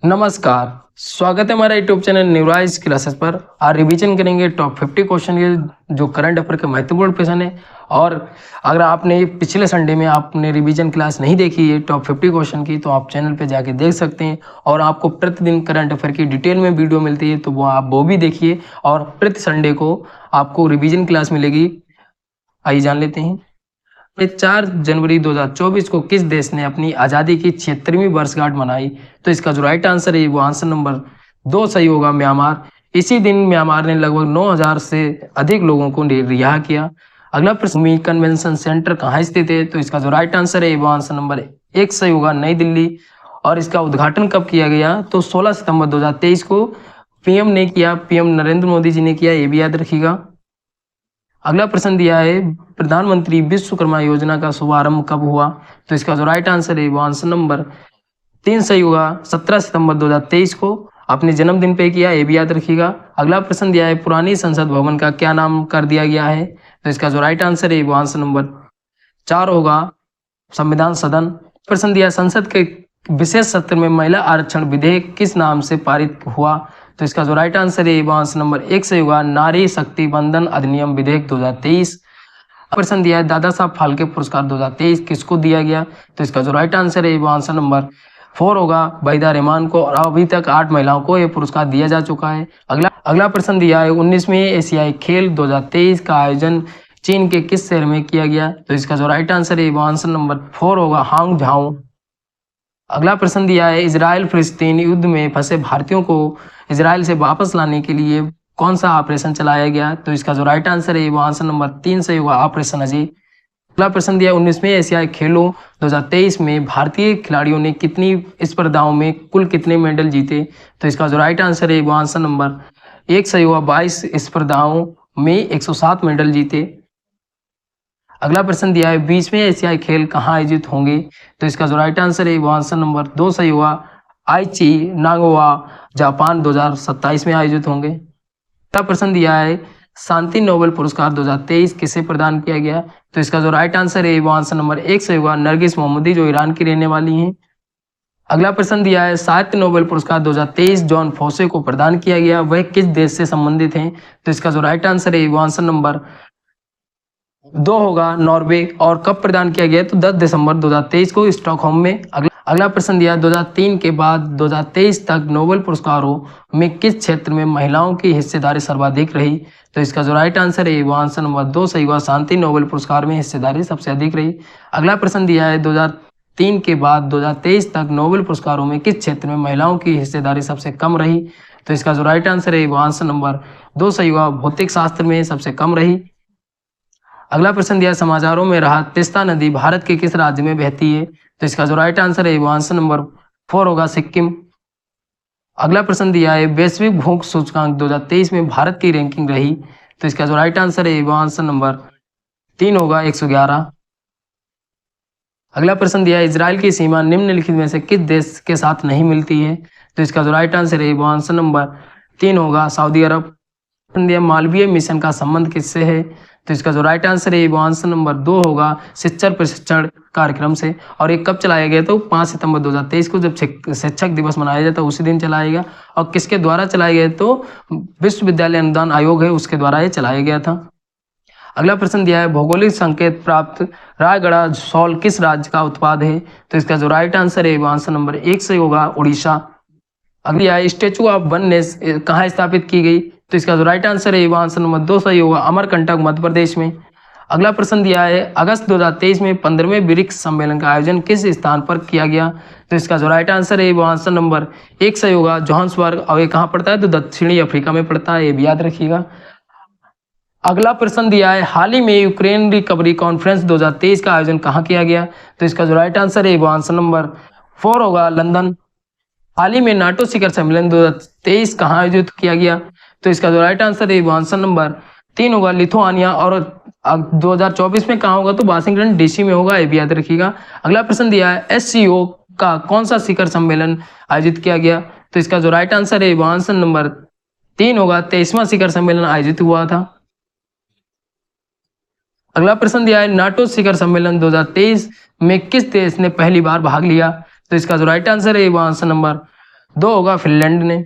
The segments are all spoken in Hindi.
नमस्कार। स्वागत है हमारे यूट्यूब चैनल न्यूराइज क्लासेस पर। आज रिवीजन करेंगे टॉप 50 क्वेश्चन के जो करंट अफेयर के महत्वपूर्ण क्वेश्चन है। और अगर आपने पिछले संडे में आपने रिवीजन क्लास नहीं देखी है टॉप 50 क्वेश्चन की, तो आप चैनल पे जाके देख सकते हैं। और आपको प्रतिदिन करंट अफेयर की डिटेल में वीडियो मिलती है, तो वो आप वो भी देखिए। और प्रति संडे को आपको रिवीजन क्लास मिलेगी। आइए जान लेते हैं। 4 जनवरी 2024 को किस देश ने अपनी आज़ादी की 76वीं वर्षगांठ मनाई? तो इसका जो राइट आंसर है वो आंसर नंबर 2 सही होगा, म्यांमार। इसी दिन म्यांमार ने लगभग 9,000 से अधिक लोगों को रिहा किया। अगला प्रश्न, भूमि कन्वेंशन सेंटर कहाँ स्थित है? तो इसका जो राइट आंसर है वो आंसर नंबर 1 सही होगा, नई दिल्ली। और इसका उद्घाटन कब किया गया? तो 16 सितंबर 2023 को पीएम ने किया, पीएम नरेंद्र मोदी जी ने किया, ये भी याद रखिएगा। अगला प्रश्न दिया है, प्रधानमंत्री विश्वकर्मा योजना का शुभारंभ कब हुआ? तो इसका जो राइट आंसर है वो आंसर नंबर 3 सही होगा, 17 सितंबर 2023 को अपने जन्मदिन पे किया, ये भी याद रखिएगा। अगला प्रश्न दिया है, पुरानी संसद भवन का क्या नाम कर दिया गया है? तो इसका जो राइट आंसर है वो आंसर नंबर 4 होगा, संविधान सदन। प्रश्न दिया, संसद के विशेष सत्र में महिला आरक्षण विधेयक किस नाम से पारित हुआ? तो इसका जो राइट आंसर है वो आंसर नंबर 1 सही होगा, नारी शक्ति बंधन अधिनियम विधेयक 2023। प्रश्न दिया है, दादा साहब फाल्के पुरस्कार 2023 किसको दिया गया? तो इसका जो राइट आंसर है वो आंसर नंबर 4 होगा, वहीदा रहमान को। और अभी तक 8 महिलाओं को यह पुरस्कार दिया जा चुका है। अगला प्रश्न दिया है, 19वीं एशियाई खेल 2023 का आयोजन चीन के किस शहर में किया गया? तो इसका जो राइट आंसर है वो आंसर नंबर 4 होगा, हांगझाओ। अगला प्रश्न दिया है, इजराइल फिलिस्तीन युद्ध में फंसे भारतीयों को इजराइल से वापस लाने के लिए कौन सा ऑपरेशन चलाया गया? तो इसका जो राइट आंसर है वो आंसर नंबर 3 सही होगा, ऑपरेशन अजय। अगला प्रश्न दिया, 19वें एशियाई खेलों 2023 में भारतीय खिलाड़ियों ने कितनी स्पर्धाओं में कुल कितने मेडल जीते? तो इसका जो राइट आंसर है वो आंसर नंबर 1 सही होगा, 22 स्पर्धाओं में 107 मेडल जीते। अगला प्रश्न दिया है, 20वें एशियाई खेल कहाँ आयोजित होंगे? तो इसका जो राइट आंसर है वो आंसर नंबर 2 सही होगा, आईची नागोवा जापान 2027 में आयोजित होंगे। अगला प्रश्न दिया है, शांति नोबेल पुरस्कार 2023 किसे प्रदान किया गया? तो इसका जो राइट आंसर है वो आंसर नंबर 1 सही होगा, नरगिस मोहम्मदी जो ईरान की रहने वाली हैं। अगला प्रश्न दिया है, साहित्य नोबेल पुरस्कार 2023 जॉन फोसे को प्रदान किया गया, वह किस देश से संबंधित हैं? तो इसका जो राइट आंसर है वो आंसर नंबर 2 होगा, नॉर्वे। और कब प्रदान किया गया? तो 10 दिसंबर 2023 को स्टॉकहोम में। अगला प्रश्न दिया, 2003 के बाद 2023 तक नोबेल पुरस्कारों में किस क्षेत्र में महिलाओं की हिस्सेदारी सर्वाधिक रही? तो इसका जो राइट आंसर है वो आंसर नंबर 2 सही हुआ, शांति नोबेल पुरस्कार में हिस्सेदारी सबसे अधिक रही। अगला प्रश्न दिया है, 2003 के बाद 2023 तक नोबेल पुरस्कारों में किस क्षेत्र में महिलाओं की हिस्सेदारी सबसे कम रही? तो इसका जो राइट आंसर है वो आंसर नंबर 2 सही हुआ, भौतिक शास्त्र में सबसे कम रही। अगला प्रश्न दिया, समाचारों में रहा तीस्ता नदी भारत के किस राज्य में बहती है? तो इसका जो राइट आंसर है वो आंसर नंबर 4 होगा, सिक्किम। अगला प्रश्न दिया है, वैश्विक भूख सूचकांक 2023 में भारत की रैंकिंग रही? तो इसका जो राइट आंसर है वो आंसर नंबर 3 होगा, 111। अगला प्रश्न दिया है, इजराइल की सीमा निम्नलिखित में से किस देश के साथ नहीं मिलती है? तो इसका जो राइट आंसर है वो आंसर नंबर 3 होगा, सऊदी अरब। दिया, मालवीय मिशन का संबंध किससे है? तो इसका जो राइट आंसर है वो आंसर नंबर 2 होगा, शिक्षक प्रशिक्षण कार्यक्रम से। और ये कब चलाया गया? तो 5 सितंबर 2023 को जब शिक्षक दिवस मनाया जाता है उसी दिन चलाया गया। और किसके द्वारा चलाया गया? तो विश्वविद्यालय अनुदान आयोग है, उसके द्वारा ये चलाया गया था। अगला प्रश्न दिया है, भौगोलिक संकेत प्राप्त रायगढ़ शॉल किस राज्य का उत्पाद है? तो इसका जो राइट आंसर है वो आंसर नंबर 1 से होगा, उड़ीसा। अगली स्टेचू ऑफ वननेस कहाँ स्थापित की गई? तो इसका जो राइट आंसर है वो आंसर नंबर 2 सही होगा, अमरकंटक मध्य प्रदेश में। अगला प्रश्न दिया है, अगस्त 2023 में 15वें ब्रिक्स सम्मेलन का आयोजन किस स्थान पर किया गया? तो इसका जो राइट आंसर है वो आंसर नंबर 1 सही होगा, जोहान्सबर्ग। और ये कहाँ पड़ता है? तो दक्षिणी अफ्रीका में पड़ता है, ये भी याद रखिएगा। अगला प्रश्न दिया है, हाल ही में यूक्रेन रिकवरी कॉन्फ्रेंस 2023 का आयोजन कहाँ किया गया? तो इसका जो राइट आंसर है वो आंसर नंबर 4 होगा, लंदन। हाल ही में नाटो शिखर सम्मेलन 2023 कहाँ आयोजित किया गया? तो इसका जो राइट आंसर है वो आंसर नंबर 3 होगा, लिथुआनिया। और 2024 में कहाँ होगा? तो वाशिंगटन डीसी में होगा, ये भी याद रखिएगा। अगला प्रश्न दिया है, एससीओ का कौन सा शिखर सम्मेलन आयोजित किया गया? तो इसका जो राइट आंसर है वो आंसर नंबर 3 होगा, 23वां शिखर सम्मेलन आयोजित हुआ था। अगला प्रश्न दिया है, नाटो शिखर सम्मेलन 2023 में किस देश ने पहली बार भाग लिया? तो इसका जो राइट आंसर है वो आंसर नंबर 2 होगा फिनलैंड ने।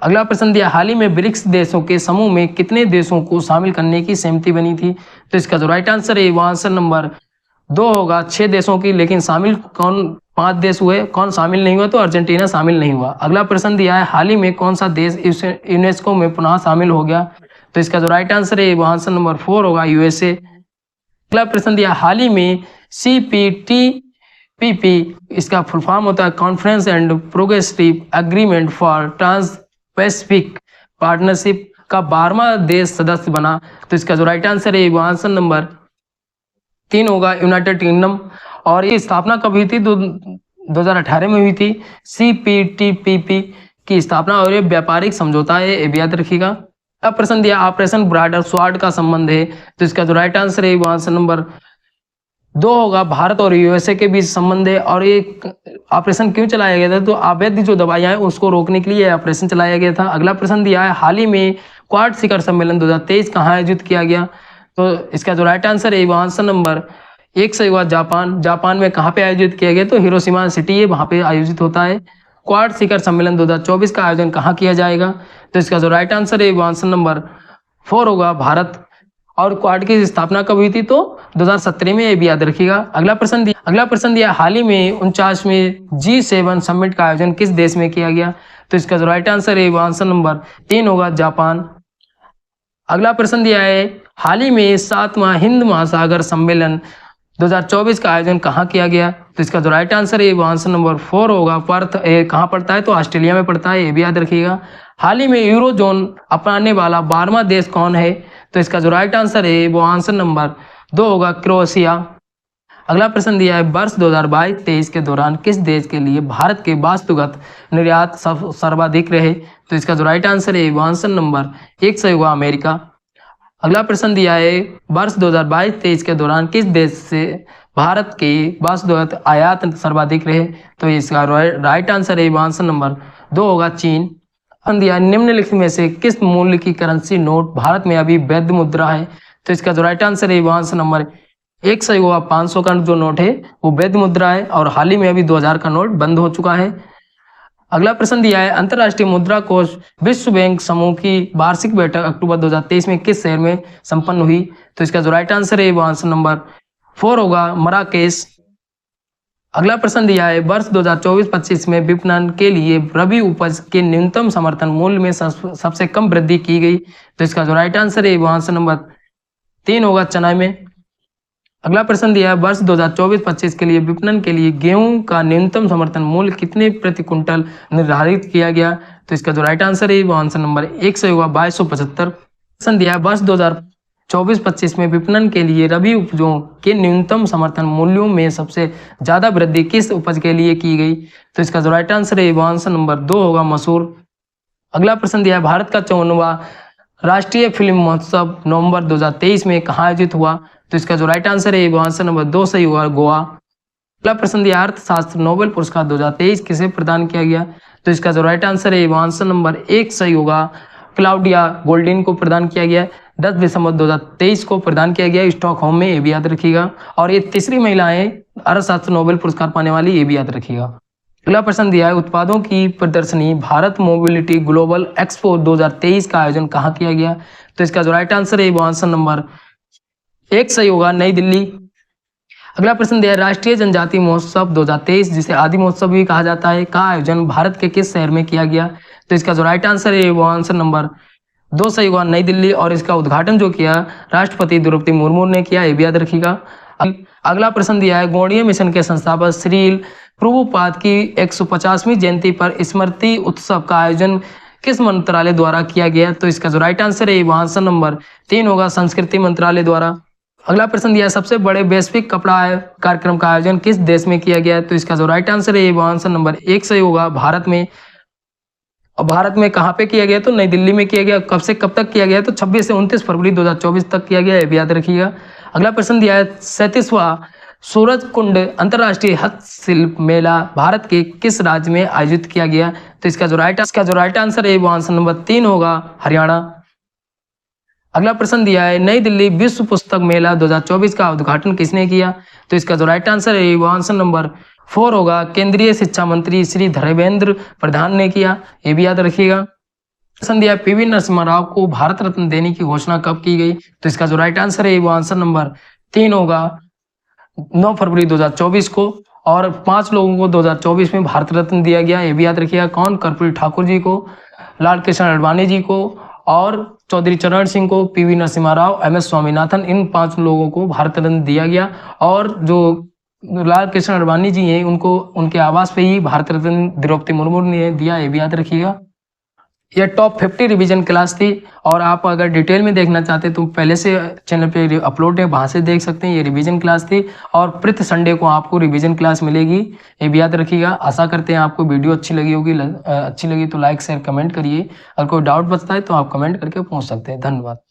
अगला प्रश्न दिया, हाल ही में ब्रिक्स देशों के समूह में कितने देशों को शामिल करने की सहमति बनी थी? तो इसका जो राइट आंसर है वो आंसर नंबर 2 होगा, 6 देशों की। लेकिन शामिल कौन 5 देश हुए, कौन शामिल नहीं हुआ? तो अर्जेंटीना शामिल नहीं हुआ। अगला प्रश्न दिया है, हाल ही में कौन सा देश यूनेस्को में पुनः शामिल हो गया? तो इसका जो राइट आंसर है वो आंसर नंबर 4 होगा, यूएसए। अगला प्रश्न दिया, हाल ही में CPTPP इसका फुल फॉर्म होता है conference and progressive agreement for trans Pacific partnership का 12वां देश सदस्य बना। तो इसका जो राइट आंसर है वो आंसर नंबर 3 होगा, यूनाइटेड किंगडम। और ये स्थापना कब हुई थी? 2018 में हुई थी CPTPP की स्थापना, और ये व्यापारिक समझौता है, ये भी याद रखिएगा। अब प्रश्न दिया, ऑपरेशन ब्रॉडर स्वॉर्ड का संबंध है। तो इसका जो राइट आंसर है वो आंसर नंबर 2 होगा, भारत और यूएसए के बीच संबंध है। और ये ऑपरेशन क्यों चलाया गया था? तो अवैध जो दवाइयां हैं उसको रोकने के लिए ऑपरेशन चलाया गया था। अगला प्रश्न दिया है, हाल ही में क्वाड शिखर सम्मेलन 2023 कहाँ आयोजित किया गया? तो इसका जो राइट आंसर है वो आंसर नंबर 1 सही हुआ, जापान। जापान में कहाँ पे आयोजित किया गया? तो हिरोशिमा सिटी है, वहां पे आयोजित होता है। क्वाड शिखर सम्मेलन 2024 का आयोजन कहाँ किया जाएगा? तो इसका जो राइट आंसर है वो आंसर नंबर 4 होगा, भारत। और क्वाड की स्थापना कब हुई थी? तो 2017 में, ये भी याद रखिएगा। अगला प्रश्न दिया, हाल ही में 49वें G7 समिट का आयोजन किस देश में किया गया? तो इसका जो राइट आंसर है वो आंसर नंबर 3 होगा, जापान। अगला प्रश्न दिया है, हाल ही में 7वां हिंद महासागर सम्मेलन 2024 का आयोजन कहाँ किया गया? तो इसका जो राइट आंसर है वो आंसर नंबर 4 होगा, पर्थ। कहाँ पड़ता है? तो ऑस्ट्रेलिया में पड़ता है, ये भी याद रखिएगा। हाल ही में यूरोजोन अपनाने वाला 12वां देश कौन है? तो इसका जो राइट आंसर है वो आंसर नंबर 2 होगा, क्रोएशिया। अगला प्रश्न दिया है, वर्ष 2022-23 के दौरान किस देश के लिए भारत के वस्तुगत निर्यात सर्वाधिक रहे? तो इसका जो राइट आंसर है वो आंसर नंबर 1 सही हुआ, अमेरिका। अगला प्रश्न दिया है, वर्ष 2022-23 के दौरान किस देश से भारत के वस्तुगत आयात सर्वाधिक रहे? तो इसका राइट आंसर है वो आंसर नंबर 2 होगा, चीन। दिया, निम्नलिखित में से किस मूल्य की करेंसी नोट भारत में अभी वैध मुद्रा है? तो इसका जो राइट आंसर है वो आंसर नंबर 1 सही होगा, 500 का जो नोट है वो वैध मुद्रा है, और हाल ही में अभी 2000 का नोट बंद हो चुका है। अगला प्रश्न दिया है, अंतर्राष्ट्रीय मुद्रा कोष विश्व बैंक समूह की वार्षिक बैठक अक्टूबर 2023 में किस शहर में संपन्न हुई? तो इसका जो राइट आंसर है वो आंसर नंबर 4 होगा, मराकेश। अगला प्रश्न दिया है, वर्ष 2024-25 में विपणन के लिए रबी उपज के न्यूनतम समर्थन मूल्य में सबसे कम वृद्धि की गई। तो इसका जो राइट आंसर है वो आंसर नंबर 3 होगा, चना में। अगला प्रश्न दिया है, वर्ष 2024-25 के लिए विपणन के लिए गेहूं का न्यूनतम समर्थन मूल्य कितने प्रति कुंटल निर्धारित किया गया? तो इसका जो राइट आंसर है वो आंसर नंबर 1 से होगा, 2275। प्रश्न दिया है, वर्ष 2024-25 में विपणन के लिए रबी उपजों के न्यूनतम समर्थन मूल्यों में सबसे ज्यादा वृद्धि किस उपज के लिए की गई? तो इसका जो राइट आंसर है वो आंसर नंबर 2 होगा, मसूर। अगला प्रश्न दिया है, भारत का 54वां राष्ट्रीय फिल्म महोत्सव नवंबर 2023 में कहाँ आयोजित हुआ? तो इसका जो राइट आंसर है वो आंसर नंबर 2 सही हुआ, गोवा। अगला प्रश्न दिया, अर्थशास्त्र नोबेल पुरस्कार 2023 किसे प्रदान किया गया? तो इसका जो राइट आंसर है वो आंसर नंबर 1 सही होगा, क्लाउडिया गोल्डिन को प्रदान किया गया। 10 दिसंबर 2023 को प्रदान किया गया, स्टॉकहोम में, ये भी याद रखिएगा। और ये तीसरी महिला है अर्थशास्त्र नोबेल पुरस्कार पाने वाली, ये भी याद रखिएगा। अगला प्रश्न दिया है, उत्पादों की प्रदर्शनी भारत मोबिलिटी ग्लोबल एक्सपो 2023 का आयोजन कहाँ किया गया? तो इसका जो राइट आंसर है वो आंसर नंबर 1 सही होगा, नई दिल्ली। अगला प्रश्न दिया है, राष्ट्रीय जनजाति महोत्सव 2023 जिसे आदि महोत्सव भी कहा जाता है का आयोजन भारत के किस शहर में किया गया? तो इसका जो राइट आंसर है वो आंसर नंबर 2 सही होगा, नई दिल्ली। और इसका उद्घाटन जो किया राष्ट्रपति द्रौपदी मुर्मू ने किया, ये भी याद रखिएगा। अगला प्रश्न दिया है, गौड़ीय मिशन के संस्थापक श्री प्रभुपाद की 150वीं जयंती पर स्मृति उत्सव का आयोजन किस मंत्रालय द्वारा किया गया? तो इसका जो राइट आंसर है वो आंसर नंबर 3 होगा, संस्कृति मंत्रालय द्वारा। अगला प्रश्न दिया, सबसे बड़े वैश्विक कपड़ा कार्यक्रम का आयोजन किस देश में किया गया? तो इसका जो राइट आंसर है वो आंसर नंबर 1 सही होगा, भारत में। और भारत में कहाँ पे किया गया? तो नई दिल्ली में किया गया। कब से कब तक किया गया? तो 26 से 29 फरवरी 2024 तक किया गया, ये भी याद रखिएगा। अगला प्रश्न दिया है, 37वां सूरज कुंड अंतर्राष्ट्रीय हस्तशिल्प मेला भारत के किस राज्य में आयोजित किया गया? तो इसका जो राइट आंसर है वो आंसर नंबर 3 होगा, हरियाणा। अगला प्रश्न दिया है, नई दिल्ली विश्व पुस्तक मेला 2024 का उद्घाटन किसने किया? तो इसका जो राइट आंसर है वो आंसर नंबर 4 होगा केंद्रीय शिक्षा मंत्री श्री धर्मेंद्र प्रधान ने किया, ये भी याद रखिएगा। दिया पीवी नरसिम्हा राव को भारत रत्न देने की घोषणा कब की गई, तो इसका जो राइट आंसर है वो आंसर नंबर 3 होगा 9 फरवरी 2024 को। और 5 लोगों को 2024 में भारत रत्न दिया गया, ये भी याद रखिएगा। कौन? कर्पूरी ठाकुर जी को, लाल कृष्ण आडवाणी जी को और चौधरी चरण सिंह को, पीवी नरसिम्हा राव, MS स्वामीनाथन, इन 5 लोगों को भारत रत्न दिया गया। और जो लाल कृष्ण आडवाणी जी हैं उनको उनके आवास पे ही भारत रत्न द्रौपदी मुर्मू ने दिया, ये भी याद रखिएगा। यह टॉप 50 रिवीजन क्लास थी। और आप अगर डिटेल में देखना चाहते तो पहले से चैनल पे अपलोड है, वहाँ से देख सकते हैं। ये रिवीजन क्लास थी और प्रति संडे को आपको रिवीजन क्लास मिलेगी, ये भी याद रखिएगा। आशा करते हैं आपको वीडियो अच्छी लगी होगी। अच्छी लगी तो लाइक शेयर कमेंट करिए। अगर कोई डाउट बचता है तो आप कमेंट करके पूछ सकते हैं। धन्यवाद।